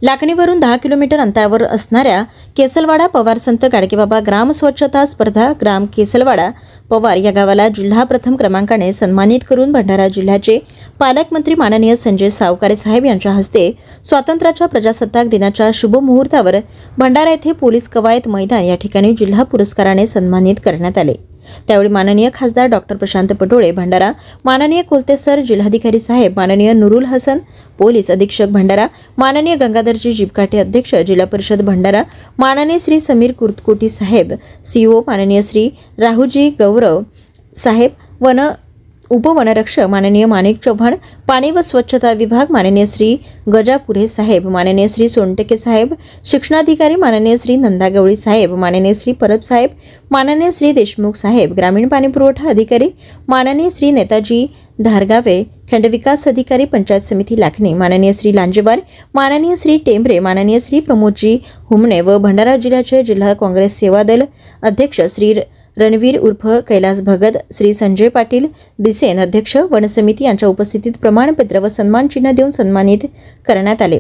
लाखणीवरून 10 kilometre अंतरावर असणाऱ्या केसलवाडा पवार संत गाडगेबाबा ग्राम स्वच्छता स्पर्धा ग्राम केसलवाडा पवार या गावाला जिल्हा प्रथम क्रमांकाने सन्मानित करून भंडारा जिल्ह्याचे पालकमंत्री माननीय संजय सावकारे साहेब यांच्या हस्ते स्वातंत्र्याच्या प्रजासत्ताक दिनाच्या शुभ मुहूर्तावर भंडारा येथे पोलीस कवायत मैदान या ठिकाणी जिल्हा पुरस्काराने सन्मानित करण्यात आले। त्यावेळी माननीय खासदार डॉक्टर प्रशांत पटोळे भंडारा, माननीय कोलते सर जिल्हाधिकारी साहेब, माननीय नुरुल हसन पोलीस अधीक्षक भंडारा, माननीय गंगाधरजी जीपकाठे अध्यक्ष जिल्हा परिषद भंडारा, माननीय श्री समीर कुर्तकोटी साहेब सीओ, माननीय श्री राहुजी गौरव साहेब उपवनरक्षक माननीय माणिक चौहान, पाणी व स्वच्छता विभाग माननीय श्री गजापुरे साहेब, माननीय श्री सोनटके साहेब, शिक्षणाधिकारी माननीय श्री नंदागवळी साहेब, माननीय श्री परब साहेब, माननीय श्री देशमुख साहेब, ग्रामीण पाणी पुरवठा अधिकारी माननीय श्री नेताजी धारगावे, खंडविकास अधिकारी पंचायत समिती लाखणी माननीय श्री लांजेवार, माननीय श्री टेंबरे, माननीय श्री प्रमोदजी हुमणे व भंडारा जिल्ह्याचे जिल्हा काँग्रेस सेवा दल अध्यक्ष श्री रणवीर उर्फ कैलास भगत, श्री संजय पाटील बिसेन अध्यक्ष वन समिती यांच्या उपस्थितीत प्रमाणपत्र व सन्मान चिन्ह देऊन सन्मानित करण्यात आले।